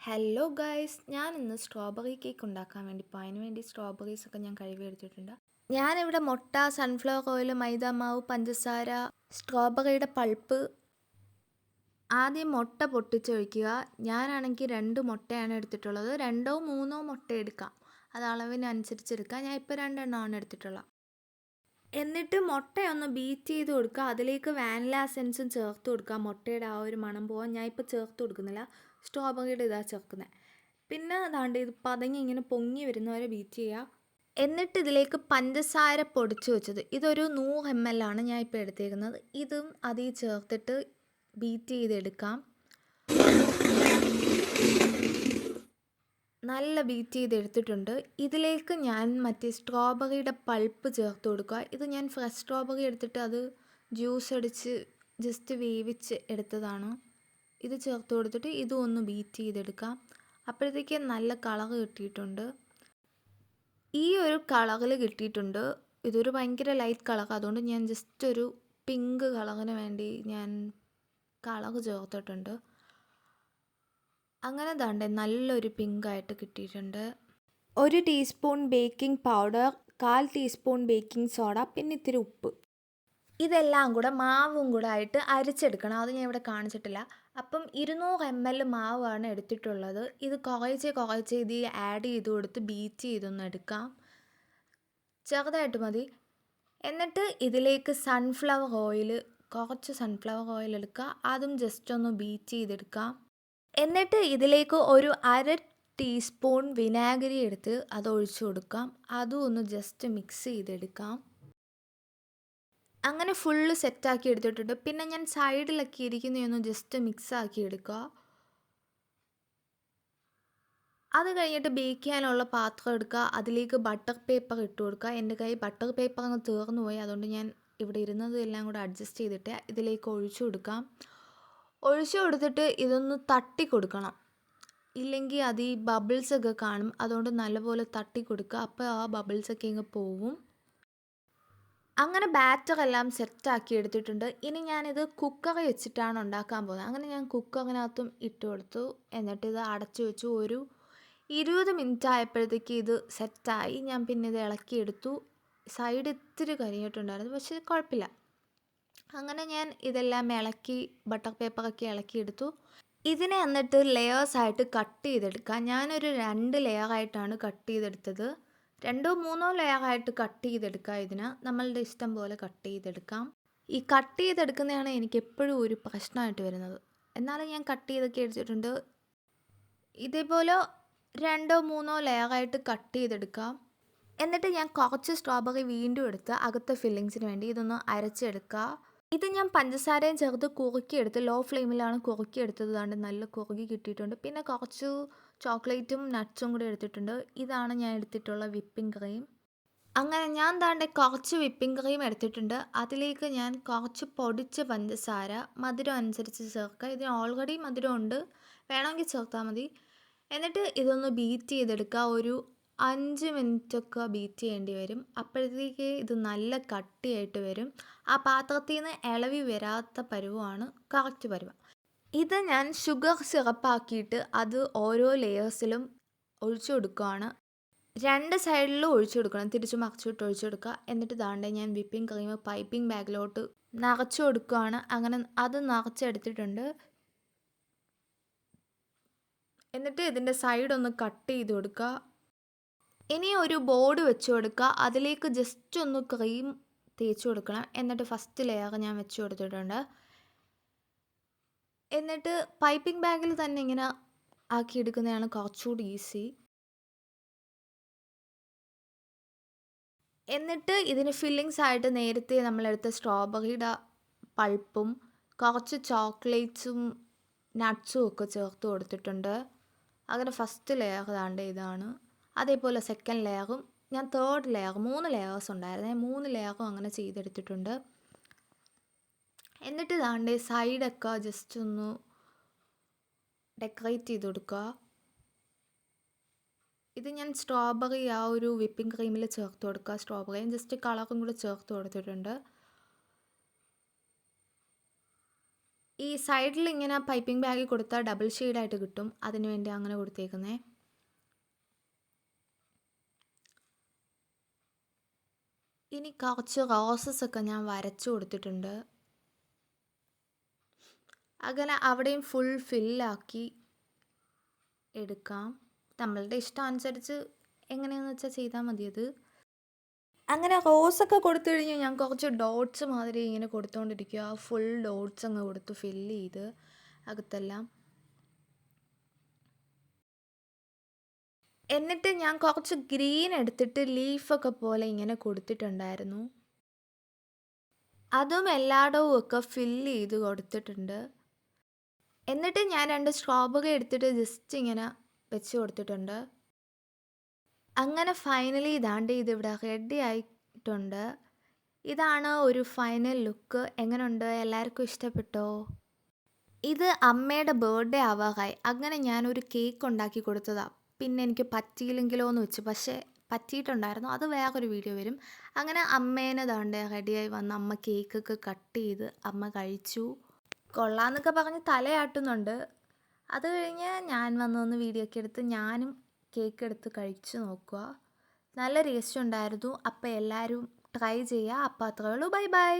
Hello guys, ഞാൻ ഇന്ന് strawberry cake ഉണ്ടാക്കാൻ വേണ്ടി അതിന് വേണ്ടി സ്ട്രോബെറീസൊക്കെ ഞാൻ കഴുകി എടുത്തിട്ടുണ്ട്. ഞാനിവിടെ മുട്ട, സൺഫ്ലവർ ഓയിൽ, മൈദ മാവ്, പഞ്ചസാര, സ്ട്രോബെറിയുടെ പൾപ്പ്. ആദ്യം മുട്ട പൊട്ടിച്ചൊഴിക്കുക. ഞാനാണെങ്കിൽ 2 മുട്ടയാണ് എടുത്തിട്ടുള്ളത്. 2 3 മുട്ട എടുക്കാം, അത് അളവിനനുസരിച്ച് എടുക്കാം. ഞാൻ ഇപ്പോൾ 2 എണ്ണമാണ് എടുത്തിട്ടുള്ളത്. എന്നിട്ട് മുട്ടയൊന്ന് ബീറ്റ് ചെയ്ത് കൊടുക്കുക. അതിലേക്ക് വാനില എസൻസും ചേർത്ത് കൊടുക്കുക. മുട്ടയുടെ ആ ഒരു മണം പോകാൻ ഞാൻ ഇപ്പോൾ ചേർത്ത് കൊടുക്കുന്നില്ല, സ്ട്രോബെറിയുടെ ഇതാണ് ചേർക്കുന്നത്. പിന്നെ അതാണ്ട് ഇത് പതങ്ങി ഇങ്ങനെ പൊങ്ങി വരുന്നവരെ ബീറ്റ് ചെയ്യുക. എന്നിട്ട് ഇതിലേക്ക് പഞ്ചസാര പൊടിച്ച് വെച്ചത്, ഇതൊരു 100 ml ആണ് ഞാൻ ഇപ്പോൾ എടുത്തേക്കുന്നത്. ഇതും അതിൽ ചേർത്തിട്ട് ബീറ്റ് ചെയ്തെടുക്കാം. നല്ല ബീറ്റ് ചെയ്തെടുത്തിട്ടുണ്ട്. ഇതിലേക്ക് ഞാൻ മറ്റേ സ്ട്രോബെറിയുടെ പൾപ്പ് ചേർത്ത് കൊടുക്കുക. ഇത് ഞാൻ ഫ്രഷ് സ്ട്രോബെറി എടുത്തിട്ട് അത് ജ്യൂസ് അടിച്ച് ജസ്റ്റ് വേവിച്ച് എടുത്തതാണ്. ഇത് ചേർത്ത് കൊടുത്തിട്ട് ഇതും ഒന്ന് ബീറ്റ് ചെയ്തെടുക്കാം. അപ്പോഴത്തേക്ക് നല്ല കളർ കിട്ടിയിട്ടുണ്ട്. ഈ ഒരു കളറിൽ കിട്ടിയിട്ടുണ്ട്. ഇതൊരു ഭയങ്കര ലൈറ്റ് കളർ, അതുകൊണ്ട് ഞാൻ ജസ്റ്റ് ഒരു പിങ്ക് കളറിന് വേണ്ടി ഞാൻ കളർ ചേർത്തിട്ടുണ്ട്. അങ്ങനെ ദാണ്ടെ നല്ലൊരു പിങ്കായിട്ട് കിട്ടിയിട്ടുണ്ട്. 1 teaspoon baking powder, 1/4 teaspoon baking soda, പിന്നെ ഇത്തിരി ഉപ്പ്. ഇതെല്ലാം കൂടെ മാവും കൂടെ ആയിട്ട് അരിച്ചെടുക്കണം. അത് ഞാൻ ഇവിടെ കാണിച്ചിട്ടില്ല. അപ്പം 200 ml മാവാണ് എടുത്തിട്ടുള്ളത്. ഇത് കുറേശ്ശെ ഇത് ആഡ് ചെയ്ത് കൊടുത്ത് ബീറ്റ് ചെയ്തൊന്ന് എടുക്കാം. ചെറുതായിട്ട് മതി. എന്നിട്ട് ഇതിലേക്ക് കുറച്ച് സൺഫ്ലവർ ഓയിൽ എടുക്കുക. അതും ജസ്റ്റ് ഒന്ന് ബീറ്റ് ചെയ്തെടുക്കാം. എന്നിട്ട് ഇതിലേക്ക് ഒരു 1/2 ടീസ്പൂൺ വിനാഗിരി എടുത്ത് അത് ഒഴിച്ചു കൊടുക്കാം. അതും ഒന്ന് ജസ്റ്റ് മിക്സ് ചെയ്തെടുക്കാം. അങ്ങനെ ഫുള്ള് സെറ്റാക്കി എടുത്തിട്ടുണ്ട്. പിന്നെ ഞാൻ സൈഡിലൊക്കെ ഇരിക്കുന്നതൊന്ന് ജസ്റ്റ് മിക്സ് ആക്കി എടുക്കുക. അത് കഴിഞ്ഞിട്ട് ബേക്ക് ചെയ്യാനുള്ള പാത്രം എടുക്കുക. അതിലേക്ക് ബട്ടർ പേപ്പർ ഇട്ട് കൊടുക്കുക. എൻ്റെ കയ്യിൽ ബട്ടർ പേപ്പർ അങ്ങ് തീർന്നു പോയി, അതുകൊണ്ട് ഞാൻ ഇവിടെ ഇരുന്നത് എല്ലാം കൂടെ അഡ്ജസ്റ്റ് ചെയ്തിട്ട് ഇതിലേക്ക് ഒഴിച്ചു കൊടുക്കാം. ഒഴിച്ചു കൊടുത്തിട്ട് ഇതൊന്ന് തട്ടി കൊടുക്കണം, ഇല്ലെങ്കിൽ അത് ഈ ബബിൾസൊക്കെ കാണും. അതുകൊണ്ട് നല്ലപോലെ തട്ടി കൊടുക്കുക. അപ്പോൾ ആ ബബിൾസൊക്കെ ഇങ്ങ് പോവും. അങ്ങനെ ബാറ്ററെല്ലാം സെറ്റാക്കി എടുത്തിട്ടുണ്ട്. ഇനി ഞാനിത് കുക്കറി വെച്ചിട്ടാണ് ഉണ്ടാക്കാൻ പോകുന്നത്. അങ്ങനെ ഞാൻ കുക്കറിനകത്തും ഇട്ട് കൊടുത്തു. എന്നിട്ട് ഇത് അടച്ചു വെച്ചു. ഒരു 20 മിനിറ്റ് ആയപ്പോഴത്തേക്ക് ഇത് സെറ്റായി. ഞാൻ പിന്നെ ഇത് ഇളക്കിയെടുത്തു. സൈഡ് ഇത്തിരി കരിഞ്ഞിട്ടുണ്ടായിരുന്നു, പക്ഷേ കുഴപ്പമില്ല. അങ്ങനെ ഞാൻ ഇതെല്ലാം ഇളക്കി ബട്ടർ പേപ്പറൊക്കെ ഇളക്കിയെടുത്തു. ഇതിനെ എന്നിട്ട് ലെയേഴ്സായിട്ട് കട്ട് ചെയ്തെടുക്കാം. ഞാനൊരു 2 ലെയറായിട്ടാണ് കട്ട് ചെയ്തെടുത്തത്. 2 3 ലെയറായിട്ട് കട്ട് ചെയ്തെടുക്കാം. ഇതിന് നമ്മളുടെ ഇഷ്ടം പോലെ കട്ട് ചെയ്തെടുക്കാം. ഈ കട്ട് ചെയ്തെടുക്കുന്നതാണ് എനിക്ക് എപ്പോഴും ഒരു പ്രശ്നമായിട്ട് വരുന്നത്. എന്നാലും ഞാൻ കട്ട് ചെയ്തൊക്കെ എടുത്തിട്ടുണ്ട്. ഇതേപോലെ 2 3 ലെയറായിട്ട് കട്ട് ചെയ്തെടുക്കാം. എന്നിട്ട് ഞാൻ കുറച്ച് സ്ട്രോബെറി വീണ്ടും എടുത്ത് അകത്തെ ഫില്ലിങ്സിന് വേണ്ടി ഇതൊന്ന് അരച്ചെടുക്കുക. ഇത് ഞാൻ പഞ്ചസാരയും ചേർത്ത് കുറുക്കിയെടുത്ത് ലോ ഫ്ലെയിമിലാണ് കുറുക്കിയെടുത്തത്. കൊണ്ട് നല്ല കുറുകി കിട്ടിയിട്ടുണ്ട്. പിന്നെ കുറച്ച് ചോക്ലേറ്റും നട്ട്സും കൂടി എടുത്തിട്ടുണ്ട്. ഇതാണ് ഞാൻ എടുത്തിട്ടുള്ള വിപ്പിംഗ് ക്രീം. അങ്ങനെ ഞാൻ കുറച്ച് വിപ്പിംഗ് ക്രീം എടുത്തിട്ടുണ്ട്. അതിലേക്ക് ഞാൻ കുറച്ച് പൊടിച്ച പഞ്ചസാര മധുരം അനുസരിച്ച് ചേർക്കുക. ഇതിന് ഓൾറെഡി മധുരം ഉണ്ട്, വേണമെങ്കിൽ ചേർത്താൽ മതി. എന്നിട്ട് ഇതൊന്ന് ബീറ്റ് ചെയ്തെടുക്കുക. ഒരു 5 മിനിറ്റൊക്കെ ബീറ്റ് ചെയ്യേണ്ടി വരും. അപ്പോഴത്തേക്ക് ഇത് നല്ല കട്ടിയായിട്ട് വരും. ആ പാത്രത്തിൽ നിന്ന് ഇളവി വരാത്ത പരുവമാണ് കറക്റ്റ് പരുവം. ഇത് ഞാൻ ഷുഗർ സിറപ്പാക്കിയിട്ട് അത് ഓരോ ലെയേഴ്സിലും ഒഴിച്ചു കൊടുക്കുകയാണ്. 2 സൈഡിലും ഒഴിച്ചു കൊടുക്കണം, തിരിച്ചു മറിച്ചിട്ട് ഒഴിച്ചു കൊടുക്കുക. എന്നിട്ട് ഞാൻ വിപ്പിംഗ് ക്രീം പൈപ്പിംഗ് ബാഗിലോട്ട് നിറച്ചു കൊടുക്കുകയാണ്. അങ്ങനെ അത് നിറച്ചെടുത്തിട്ടുണ്ട്. എന്നിട്ട് ഇതിൻ്റെ സൈഡൊന്ന് കട്ട് ചെയ്ത് കൊടുക്കുക. ഇനി ഒരു ബോർഡ് വെച്ച് കൊടുക്കുക. അതിലേക്ക് ജസ്റ്റ് ഒന്ന് ക്രീം തേച്ച് കൊടുക്കണം. എന്നിട്ട് ഫസ്റ്റ് ലെയർ ഞാൻ വെച്ച് കൊടുത്തിട്ടുണ്ട്. എന്നിട്ട് പൈപ്പിംഗ് ബാഗിൽ തന്നെ ഇങ്ങനെ ആക്കിയെടുക്കുന്നതാണ് കുറച്ചുകൂടി ഈസി. എന്നിട്ട് ഇതിന് ഫില്ലിങ്സ് ആയിട്ട് നേരത്തെ നമ്മളെടുത്ത സ്ട്രോബെറിയുടെ പൾപ്പും കുറച്ച് ചോക്ലേറ്റ്സും നട്ട്സും ഒക്കെ ചേർത്ത് കൊടുത്തിട്ടുണ്ട്. അങ്ങനെ ഫസ്റ്റ് ലെയർ ഇതാണ്. അതേപോലെ സെക്കൻഡ് ലെയറും ഞാൻ തേർഡ് ലെയർ 3 ലെയേഴ്സ് ഉണ്ടായിരുന്നു, 3 ലെയറും അങ്ങനെ ചെയ്തെടുത്തിട്ടുണ്ട്. എന്നിട്ട് സൈഡൊക്കെ ജസ്റ്റ് ഒന്ന് ഡെക്കറേറ്റ് ചെയ്ത് കൊടുക്കുക. ഇത് ഞാൻ സ്ട്രോബെറി ആ ഒരു വിപ്പിംഗ് ക്രീമിൽ ചേർത്ത് കൊടുക്കുക. സ്ട്രോബെറിയും ജസ്റ്റ് കളറും കൂടെ ചേർത്ത് കൊടുത്തിട്ടുണ്ട്. ഈ സൈഡിൽ ഇങ്ങനെ പൈപ്പിംഗ് ബാഗിൽ കൊടുത്താൽ ഡബിൾ ഷെയ്ഡായിട്ട് കിട്ടും, അതിന് വേണ്ടി അങ്ങനെ കൊടുത്തേക്കുന്നേ. ഇനി കുറച്ച് റോസസ് ഒക്കെ ഞാൻ വരച്ചു കൊടുത്തിട്ടുണ്ട്. അങ്ങനെ അവിടെയും ഫുൾ ഫില്ലാക്കി എടുക്കാം. നമ്മളുടെ ഇഷ്ടം അനുസരിച്ച് എങ്ങനെയാണെന്ന് വെച്ചാൽ ചെയ്താൽ മതി അത്. അങ്ങനെ റോസൊക്കെ കൊടുത്തു കഴിഞ്ഞാൽ ഞാൻ കുറച്ച് ഡോട്ട്സ് മാതിരി ഇങ്ങനെ കൊടുത്തുകൊണ്ടിരിക്കുക. ഫുൾ ഡോട്ട്സ് അങ്ങ് കൊടുത്ത് ഫില്ല് ചെയ്ത് അകത്തെല്ലാം. എന്നിട്ട് ഞാൻ കുറച്ച് ഗ്രീൻ എടുത്തിട്ട് ലീഫൊക്കെ പോലെ ഇങ്ങനെ കൊടുത്തിട്ടുണ്ടായിരുന്നു. അതും എല്ലായിടവും ഒക്കെ ഫില്ല് ചെയ്ത് കൊടുത്തിട്ടുണ്ട്. എന്നിട്ട് ഞാൻ 2 സ്ട്രോബെറി എടുത്തിട്ട് ജസ്റ്റ് ഇങ്ങനെ വെച്ച് കൊടുത്തിട്ടുണ്ട്. അങ്ങനെ ഫൈനലി ഇതാണ്ട് ഇതിവിടെ റെഡി ആയിട്ടുണ്ട്. ഇതാണ് ഒരു ഫൈനൽ ലുക്ക്. എങ്ങനെയുണ്ട്? എല്ലാവർക്കും ഇഷ്ടപ്പെട്ടോ? ഇത് അമ്മയുടെ ബർത്ത്ഡേ ആവാറായി. അങ്ങനെ ഞാനൊരു കേക്ക് ഉണ്ടാക്കി കൊടുത്തതാണ്. പിന്നെ എനിക്ക് പറ്റിയില്ലെങ്കിലോ എന്ന് വെച്ച്, പക്ഷേ പറ്റിയിട്ടുണ്ടായിരുന്നു. അത് വേറൊരു വീഡിയോ വരും. അങ്ങനെ അമ്മേനെ ദാണ്ടെ റെഡിയായി വന്ന് അമ്മ കേക്കൊക്കെ കട്ട് ചെയ്ത് അമ്മ കഴിച്ചു. കൊള്ളാമെന്നൊക്കെ പറഞ്ഞ് തലയാട്ടുന്നുണ്ട്. അത് കഴിഞ്ഞ് ഞാൻ വന്ന് വീഡിയോ ഒക്കെ എടുത്ത് ഞാനും കേക്ക് എടുത്ത് കഴിച്ചു നോക്കുക. നല്ല ടേസ്റ്റ് ഉണ്ടായിരുന്നു. അപ്പോൾ എല്ലാവരും ട്രൈ ചെയ്യുക. അപ്പോൾ അത്രേ ഉള്ളൂ. Bye bye.